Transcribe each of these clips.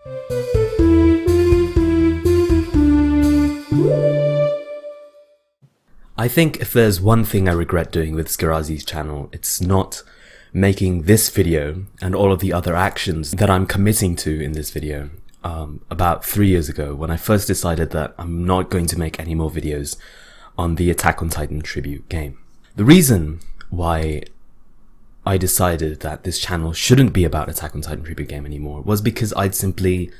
I think if there's one thing I regret doing with Skirazi's channel, it's not making this video and all of the other actions that I'm committing to in this video. About 3 years ago, when I first decided that I'm not going to make any more videos on the Attack on Titan tribute game. The reason why I decided that this channel shouldn't be about Attack on Titan tribute game anymore was because I'd simply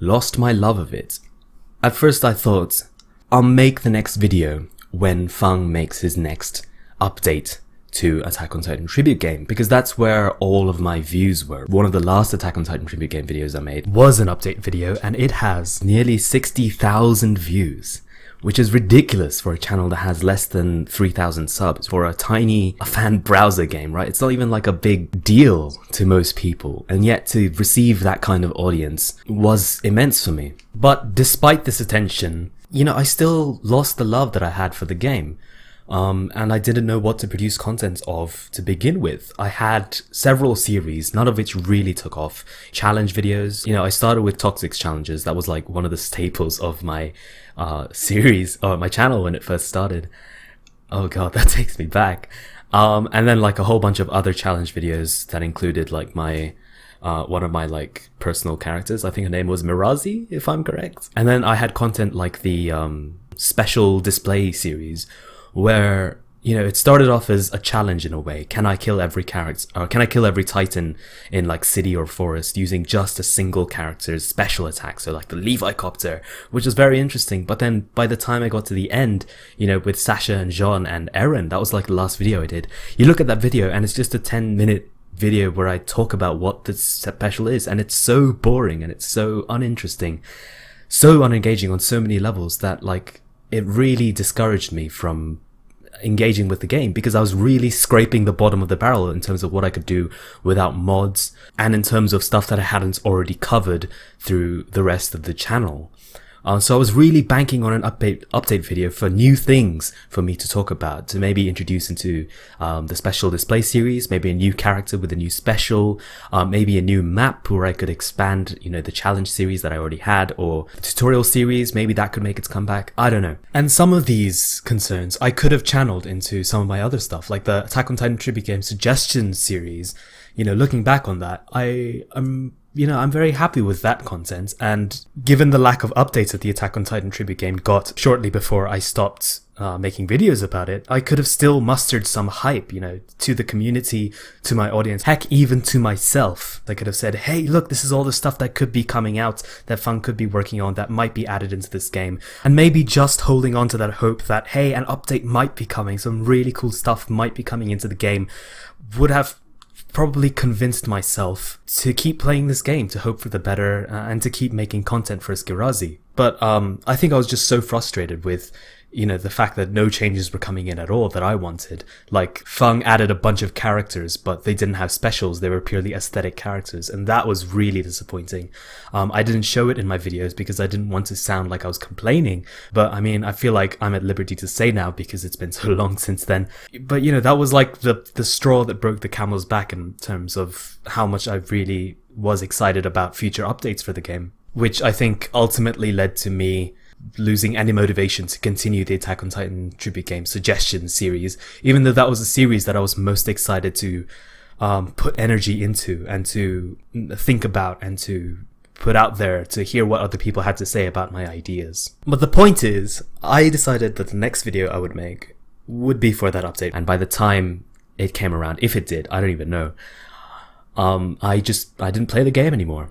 lost my love of it. At first I thought, I'll make the next video when Fung makes his next update to Attack on Titan tribute game, because that's where all of my views were. One of the last Attack on Titan tribute game videos I made was an update video, and it has nearly 60,000 views, which is ridiculous for a channel that has less than 3,000 subs for a tiny fan browser game, right? It's not even like a big deal to most people, and yet to receive that kind of audience was immense for me. But despite this attention, you know, I still lost the love that I had for the game. And I didn't know what to produce content of to begin with. I had several series, none of which really took off. Challenge videos, you know, I started with Toxics challenges. That was like one of the staples of my series, or my channel when it first started. Oh god, that takes me back. And then like a whole bunch of other challenge videos that included like my one of my like personal characters. I think her name was Mirazi, if I'm correct. And then I had content like the special display series, where, you know, it started off as a challenge in a way. Can I kill every character, or can I kill every Titan in like city or forest using just a single character's special attack? So like the Levi Copter, which was very interesting. But then by the time I got to the end, you know, with Sasha and Jean and Eren, that was like the last video I did. You look at that video and it's just a 10-minute video where I talk about what the special is, and it's so boring and it's so uninteresting, so unengaging on so many levels that like it really discouraged me from engaging with the game, because I was really scraping the bottom of the barrel in terms of what I could do without mods, and in terms of stuff that I hadn't already covered through the rest of the channel. So I was really banking on an update video for new things for me to talk about, to maybe introduce into the special display series, maybe a new character with a new special, maybe a new map where I could expand, you know, the challenge series that I already had, or the tutorial series, maybe that could make its comeback. I don't know. And some of these concerns I could have channeled into some of my other stuff, like the Attack on Titan tribute game suggestions series. You know, looking back on that, I'm very happy with that content, and given the lack of updates that the Attack on Titan tribute game got shortly before I stopped making videos about it, I could have still mustered some hype, you know, to the community, to my audience, heck, even to myself. I could have said, hey, look, this is all the stuff that could be coming out, that Fung could be working on, that might be added into this game. And maybe just holding on to that hope that, hey, an update might be coming, some really cool stuff might be coming into the game, would have probably convinced myself to keep playing this game, to hope for the better, and to keep making content for Skirazi. But I think I was just so frustrated with, you know, the fact that no changes were coming in at all that I wanted. Like, Fung added a bunch of characters, but they didn't have specials. They were purely aesthetic characters, and that was really disappointing. I didn't show it in my videos because I didn't want to sound like I was complaining, but I mean, I feel like I'm at liberty to say now because it's been so long since then. But, you know, that was like the straw that broke the camel's back in terms of how much I really was excited about future updates for the game, which I think ultimately led to me losing any motivation to continue the Attack on Titan tribute game suggestion series, even though that was a series that I was most excited to put energy into, and to think about, and to put out there, to hear what other people had to say about my ideas. But the point is, I decided that the next video I would make would be for that update, and by the time it came around, if it did, I don't even know, I didn't play the game anymore.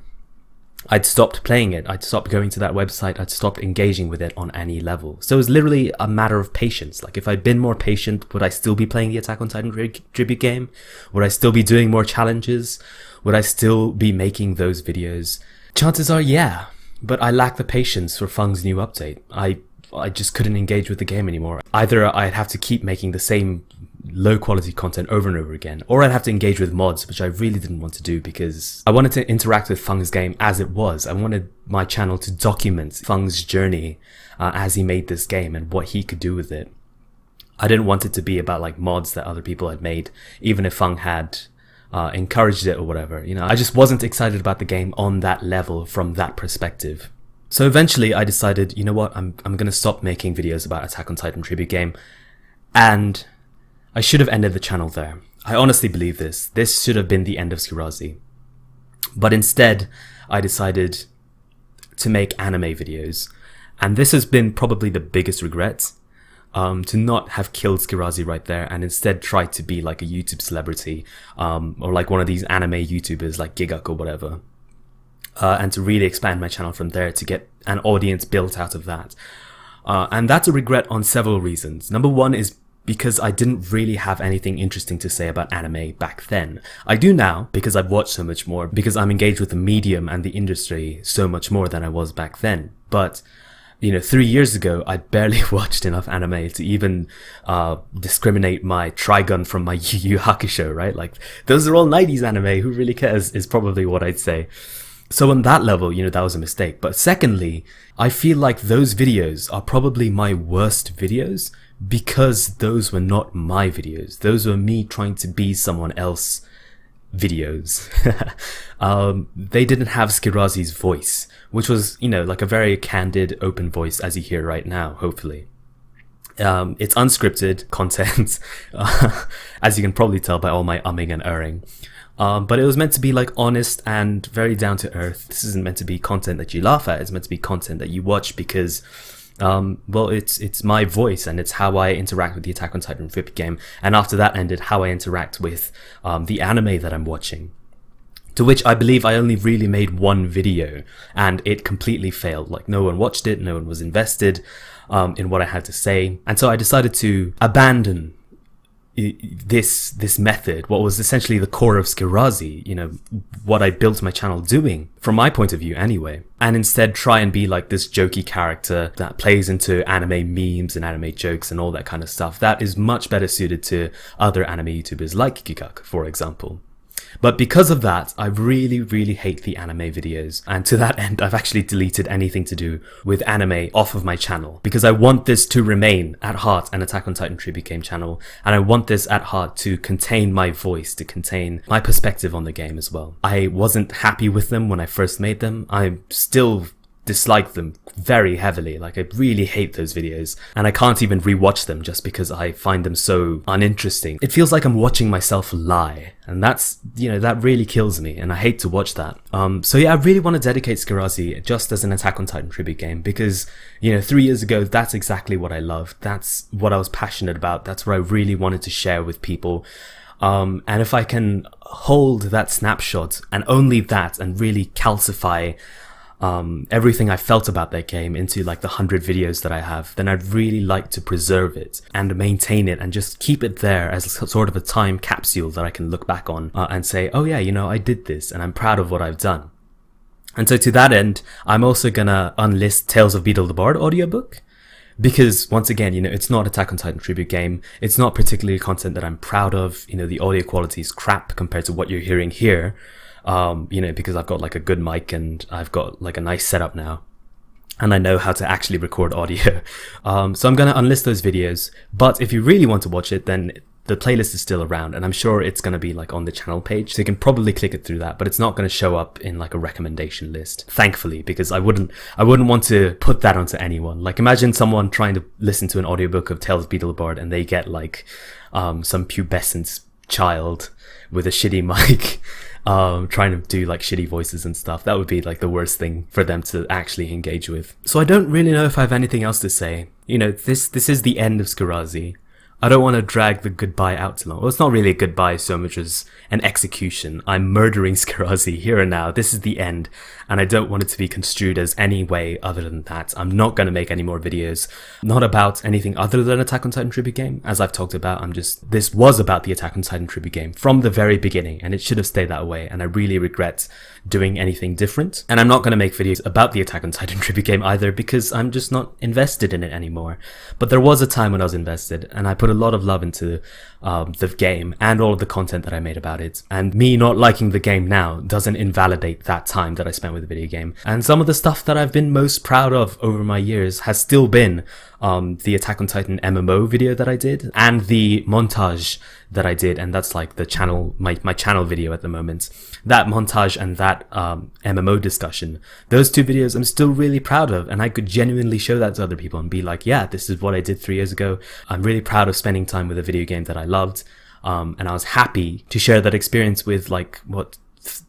I'd stopped playing it, I'd stopped going to that website, I'd stopped engaging with it on any level. So it was literally a matter of patience. Like, if I'd been more patient, would I still be playing the Attack on Titan tribute game? Would I still be doing more challenges? Would I still be making those videos? Chances are, yeah. But I lack the patience for Fung's new update. I just couldn't engage with the game anymore. Either I'd have to keep making the same low quality content over and over again, or I'd have to engage with mods, which I really didn't want to do because I wanted to interact with Fung's game as it was. I wanted my channel to document Fung's journey as he made this game and what he could do with it. I didn't want it to be about like mods that other people had made, even if Fung had encouraged it or whatever. You know, I just wasn't excited about the game on that level from that perspective. So eventually I decided, you know what, I'm going to stop making videos about Attack on Titan tribute game, and I should have ended the channel there. I honestly believe this. This should have been the end of Skirazi. But instead, I decided to make anime videos. And this has been probably the biggest regret, to not have killed Skirazi right there and instead try to be like a YouTube celebrity, or like one of these anime YouTubers like Gigak or whatever. And to really expand my channel from there to get an audience built out of that. And that's a regret on several reasons. Number one is because I didn't really have anything interesting to say about anime back then. I do now, because I've watched so much more, because I'm engaged with the medium and the industry so much more than I was back then. But, you know, 3 years ago, I barely watched enough anime to even discriminate my Trigun from my Yu Yu Hakusho, right? Like, those are all 90s anime, who really cares, is probably what I'd say. So on that level, you know, that was a mistake. But secondly, I feel like those videos are probably my worst videos because those were not my videos. Those were me trying to be someone else videos. They didn't have Skirazi's voice, which was, you know, like a very candid, open voice as you hear right now, hopefully. It's unscripted content, as you can probably tell by all my umming and erring. But it was meant to be like honest and very down to earth. This isn't meant to be content that you laugh at. It's meant to be content that you watch because, well, it's my voice and it's how I interact with the Attack on Titan tribute game. And after that ended, how I interact with the anime that I'm watching. To which I believe I only really made one video and it completely failed. Like, no one watched it, no one was invested in what I had to say. And so I decided to abandon this method, what was essentially the core of Skirazi, you know, what I built my channel doing, from my point of view anyway, and instead try and be like this jokey character that plays into anime memes and anime jokes and all that kind of stuff that is much better suited to other anime YouTubers like Gigak, for example. But because of that, I really, really hate the anime videos. And to that end, I've actually deleted anything to do with anime off of my channel. Because I want this to remain, at heart, an Attack on Titan tribute game channel. And I want this, at heart, to contain my voice, to contain my perspective on the game as well. I wasn't happy with them when I first made them. I still dislike them very heavily. Like, I really hate those videos and I can't even rewatch them just because I find them so uninteresting. It feels like I'm watching myself lie, and that's, you know, that really kills me and I hate to watch that. So yeah, I really want to dedicate Skirazi just as an Attack on Titan tribute game because, you know, 3 years ago, that's exactly what I loved. That's what I was passionate about. That's what I really wanted to share with people. And if I can hold that snapshot and only that and really calcify everything I felt about that game into like the 100 videos that I have, then I'd really like to preserve it and maintain it and just keep it there as sort of a time capsule that I can look back on and say, oh yeah, you know, I did this and I'm proud of what I've done. And so to that end, I'm also gonna unlist Tales of Beetle the Bard audiobook. Because once again, you know, it's not Attack on Titan tribute game. It's not particularly content that I'm proud of. You know, the audio quality is crap compared to what you're hearing here. You know, because I've got like a good mic and I've got like a nice setup now and I know how to actually record audio. So I'm going to unlist those videos, but if you really want to watch it, then the playlist is still around and I'm sure it's going to be like on the channel page. So you can probably click it through that, but it's not going to show up in like a recommendation list, thankfully, because I wouldn't want to put that onto anyone. Like, imagine someone trying to listen to an audiobook of Tales of Beetle the Bard and they get like, some pubescent child with a shitty mic, trying to do like shitty voices and stuff. That would be like the worst thing for them to actually engage with. So I don't really know if I have anything else to say. You know, this is the end of Skirazi. I don't want to drag the goodbye out too long. Well, it's not really a goodbye so much as an execution. I'm murdering Skirazi here and now. This is the end, and I don't want it to be construed as any way other than that. I'm not going to make any more videos, not about anything other than Attack on Titan tribute game. As I've talked about, this was about the Attack on Titan tribute game from the very beginning, and it should have stayed that way, and I really regret doing anything different. And I'm not going to make videos about the Attack on Titan tribute game either, because I'm just not invested in it anymore. But there was a time when I was invested, and I put a lot of love into the game and all of the content that I made about it. And me not liking the game now doesn't invalidate that time that I spent with the video game. And some of the stuff that I've been most proud of over my years has still been the Attack on Titan MMO video that I did, and the montage that I did, and that's like the channel, my channel video at the moment. That montage and that MMO discussion, those two videos I'm still really proud of, and I could genuinely show that to other people and be like, yeah, this is what I did 3 years ago. I'm really proud of spending time with a video game that I loved, and I was happy to share that experience with, like, what,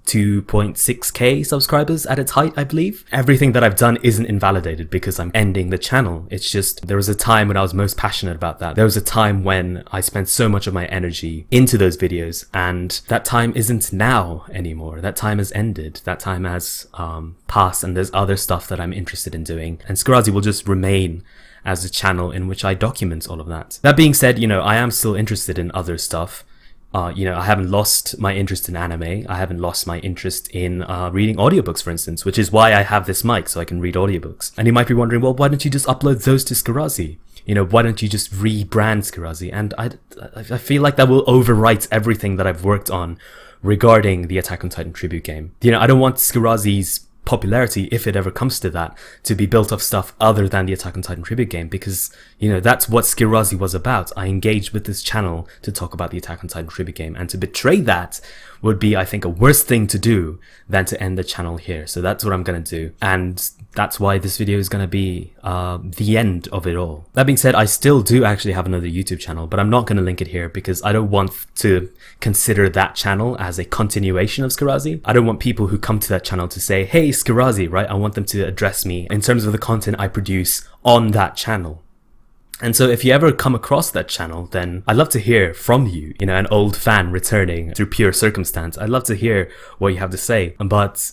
2.6k subscribers at its height, I believe. Everything that I've done isn't invalidated because I'm ending the channel. It's just, there was a time when I was most passionate about that. There was a time when I spent so much of my energy into those videos, and that time isn't now anymore. That time has ended. That time has passed, and there's other stuff that I'm interested in doing, and Skirazi will just remain as a channel in which I document all of that. That being said, you know, I am still interested in other stuff. You know, I haven't lost my interest in anime. I haven't lost my interest in reading audiobooks, for instance, which is why I have this mic, so I can read audiobooks. And you might be wondering, well, why don't you just upload those to Skirazi? You know, why don't you just rebrand Skirazi? And I feel like that will overwrite everything that I've worked on regarding the Attack on Titan tribute game. You know, I don't want Skirazi's popularity, if it ever comes to that, to be built off stuff other than the Attack on Titan tribute game, because, you know, that's what Skirazi was about. I engaged with this channel to talk about the Attack on Titan tribute game, and to betray that would be, I think, a worse thing to do than to end the channel here. So that's what I'm gonna do, and that's why this video is gonna be the end of it all. That being said, I still do actually have another YouTube channel, but I'm not gonna link it here because I don't want to consider that channel as a continuation of Skirazi. I don't want people who come to that channel to say, hey, Skirazi, right? I want them to address me in terms of the content I produce on that channel. And so if you ever come across that channel, then I'd love to hear from you, you know, an old fan returning through pure circumstance. I'd love to hear what you have to say. But,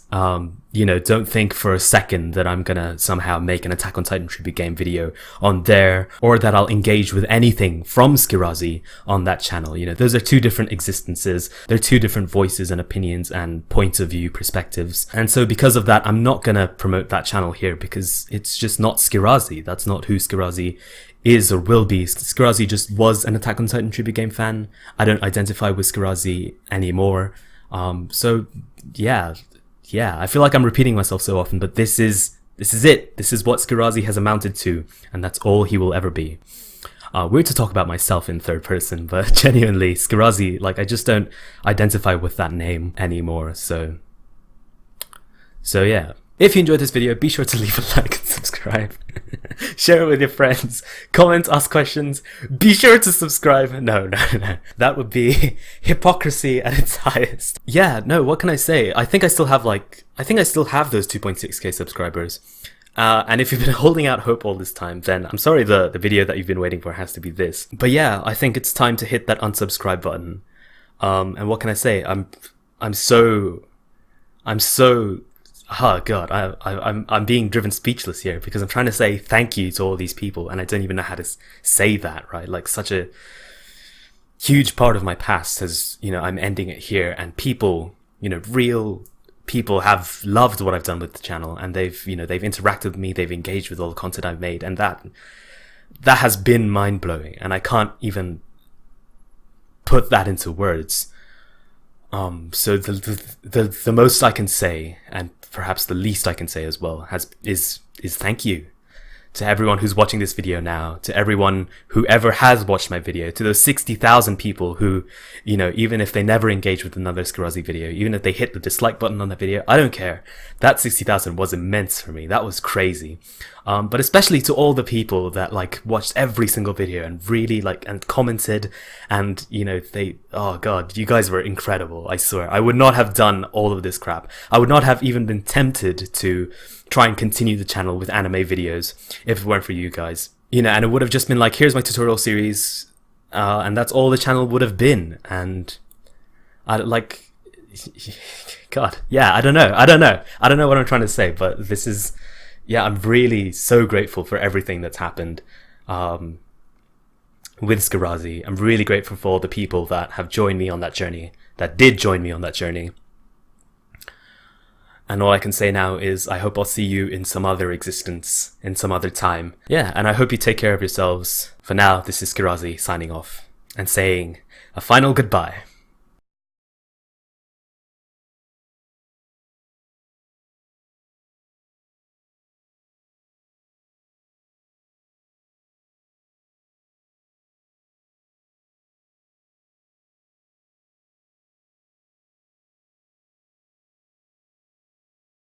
you know, don't think for a second that I'm gonna somehow make an Attack on Titan tribute game video on there, or that I'll engage with anything from Skirazi on that channel. You know, those are two different existences. They're two different voices and opinions and points of view, perspectives. And so because of that, I'm not gonna promote that channel here because it's just not Skirazi. That's not who Skirazi is or will be. Skirazi just was an Attack on Titan tribute game fan. I don't identify with Skirazi anymore. So yeah, I feel like I'm repeating myself so often, but this is it. This is what Skirazi has amounted to, and that's all he will ever be. Weird to talk about myself in third person, but genuinely, Skirazi, like, I just don't identify with that name anymore. So yeah. If you enjoyed this video, be sure to leave a like and subscribe. Share it with your friends. Comment, ask questions. Be sure to subscribe. No. That would be hypocrisy at its highest. Yeah, no, what can I say? I think I still have those 2.6k subscribers. And if you've been holding out hope all this time, then I'm sorry the video that you've been waiting for has to be this. But yeah, I think it's time to hit that unsubscribe button. And what can I say? I'm so oh god, I'm being driven speechless here because I'm trying to say thank you to all these people, and I don't even know how to say that, right? Like, such a huge part of my past has, you know, I'm ending it here, and people, you know, real people have loved what I've done with the channel, and they've interacted with me, they've engaged with all the content I've made, and that has been mind-blowing, and I can't even put that into words. So the most I can say, and perhaps the least I can say as well, is thank you to everyone who's watching this video now, to everyone who ever has watched my video, to those 60,000 people who, you know, even if they never engage with another Skirazi video, even if they hit the dislike button on the video, I don't care. That 60,000 was immense for me. That was crazy. But especially to all the people that, like, watched every single video and really, like, and commented, and, you know, oh god, you guys were incredible, I swear. I would not have done all of this crap. I would not have even been tempted to try and continue the channel with anime videos if it weren't for you guys. You know, and it would have just been like, here's my tutorial series, and that's all the channel would have been. And like, god, yeah, I don't know what I'm trying to say, but this is, yeah, I'm really so grateful for everything that's happened with Skirazi. I'm really grateful for all the people that have joined me on that journey, that did join me on that journey. And all I can say now is I hope I'll see you in some other existence, in some other time. Yeah, and I hope you take care of yourselves. For now, this is Skirazi signing off and saying a final goodbye.